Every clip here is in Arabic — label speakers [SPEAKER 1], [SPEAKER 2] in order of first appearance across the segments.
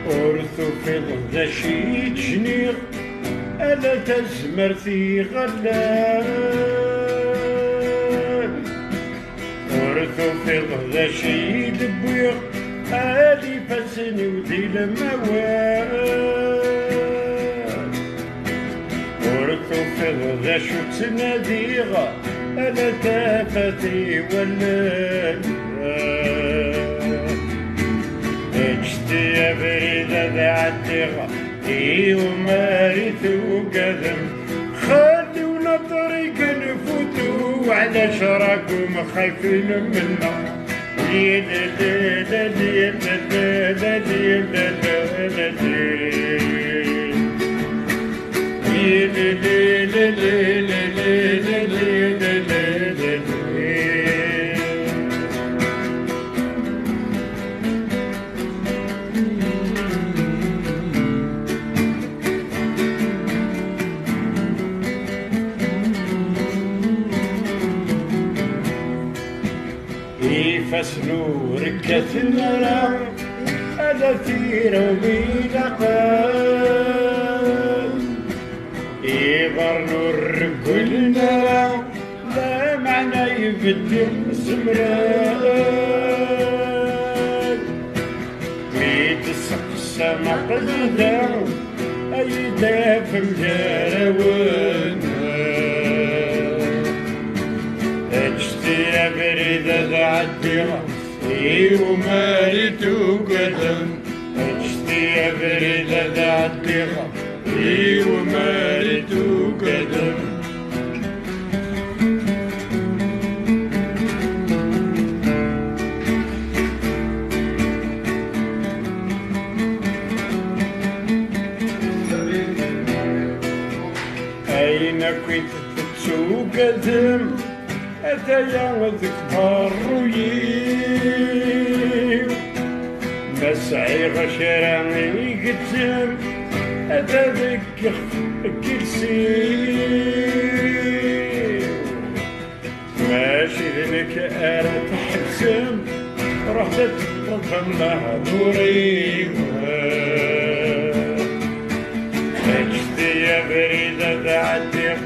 [SPEAKER 1] ورثوفيض ذا شي تجنيغ ألا تزمرتي غلال ورثوفيض ذا شي دبويغ هادي فاسني وذي الموال ورثوفيض ذا شو تناديغ ألا تافتي ولال اجتي يا بريدة ذا عالدغة ومارث وقدم خلونا طريق نفوتو وعلاش راكم خايفين منا فاسلو ركة النار ألا ثير وبيلا قال يبرنو الرجلنا لا معنى يبدل سمران ميت السقسة ما قدر أي دافم جارونا اجتي يا بريدة ذا عالدغة ومارت وقدم اجتي يا بريدة ذا عالدغة ومارت وقدم أين كنت تسوقدم أتايا ذكبر رويو مسعي غشراني قدم أتا ذك كرسيو ماشي ذنك أرى تحسم رحت تطلب لها دوري اجتي يا بريدة ذا عالدغ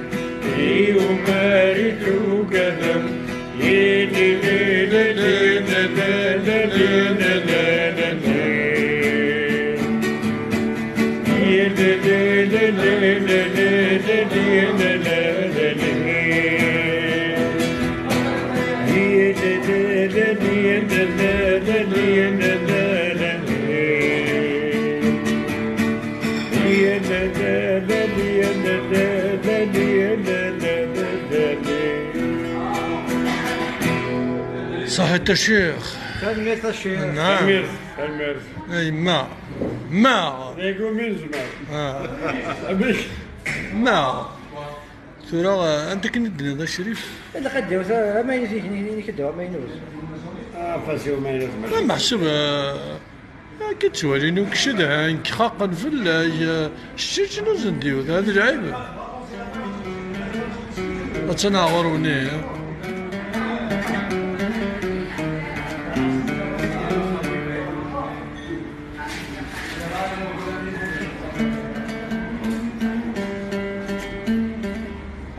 [SPEAKER 1] ومارت وقدم
[SPEAKER 2] صحة الشيخ
[SPEAKER 1] سميت الشيخ
[SPEAKER 2] نعم
[SPEAKER 1] سميت
[SPEAKER 2] اي ما
[SPEAKER 1] يقول من زمان باش
[SPEAKER 2] ما ترى انت كنت ندنا الشريف
[SPEAKER 3] اللي قدوا ما يزيد كدوا ما ينوز
[SPEAKER 1] فاسيو ما ينوز
[SPEAKER 2] ما محسوب كتوالي نوك شدها خاقا في الشيء شنو زنديو هذا العيب أتناغروني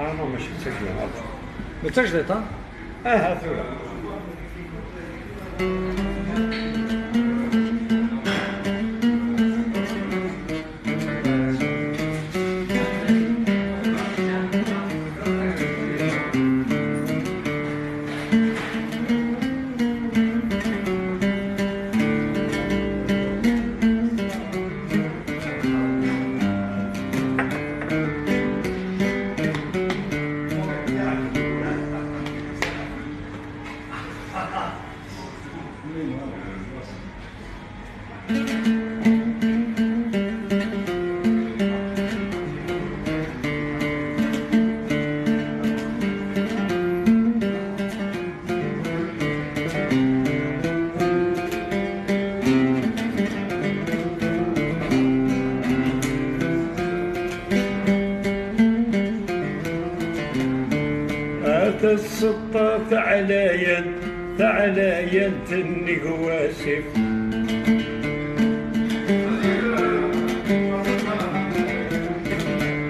[SPEAKER 1] أنا ماشي تسجل
[SPEAKER 3] ما تسجلت ها؟
[SPEAKER 1] ثورة السطة ثعليا النقواسف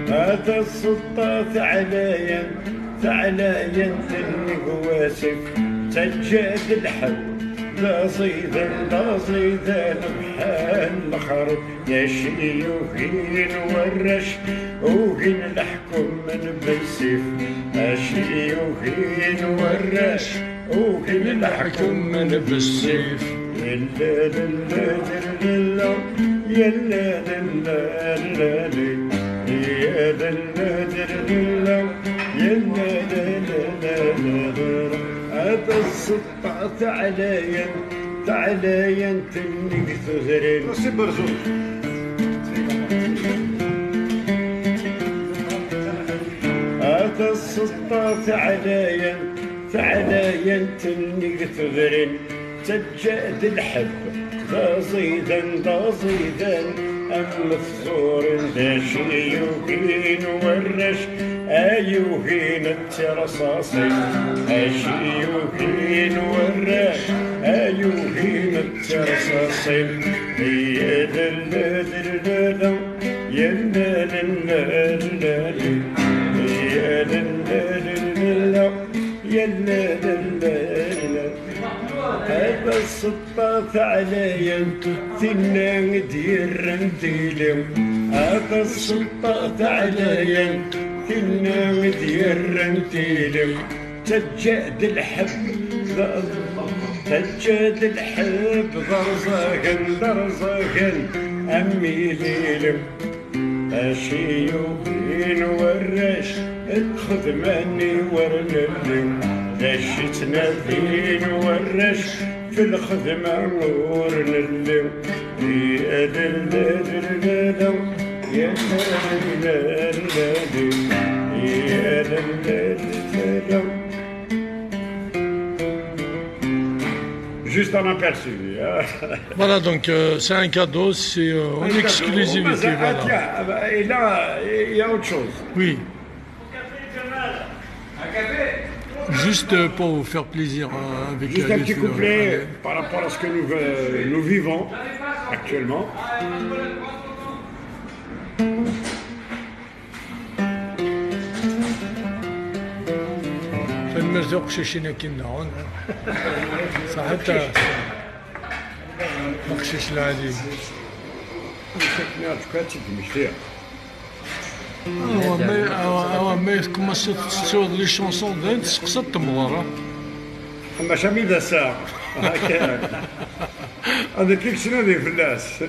[SPEAKER 1] هذا السطة ثعليا النقواسف سجاد الحب لا صيدا بحال الخرب يا شيوخين ورش وكين الحكم من بالسيف يا شيوخين ورش وكين الحكم من بالسيف يلا للا يلا للا يلا للا يلا هذا السطع ثعليا تنك ثغرين هذا السطع ثعليا تنك ثغرين سجاد الحب ذا صيدا أم الثور ذا شيوخين ورش أيوهين الترصاصي أشيوهين ورش أيوهين الترصاصي يا دلدلدلو يا دلدلدلو يا دلدلدلو يا دلدلدلو هذا السطة ثعليا ثنان ديرن ديلم هذا السطة ثعليا ثنان ديرن ديلم سجاد الحب ضرزاكن أمي ليلم أشيوخين ورش ادخذ مني ورنلم دشتنا فين ورش في الخدمة ورنلم يا دلدلدلو يا دلدلدلو يا دلدلدلو Juste un aperçu.
[SPEAKER 2] Voilà, donc c'est un cadeau, c'est en exclusivité. Voilà.
[SPEAKER 1] Et là, il y a autre chose.
[SPEAKER 2] Oui. Juste pour vous faire plaisir avec
[SPEAKER 1] juste un petit couplet par rapport à ce que nous vivons actuellement.
[SPEAKER 2] المرزوق شيشينا كنا هون صحتها مخشش العادي mais commence sur les chansons d'un تسقسط تمغرة
[SPEAKER 1] ما شامي ذا ساعة هذا كيك شنو ذي فلاس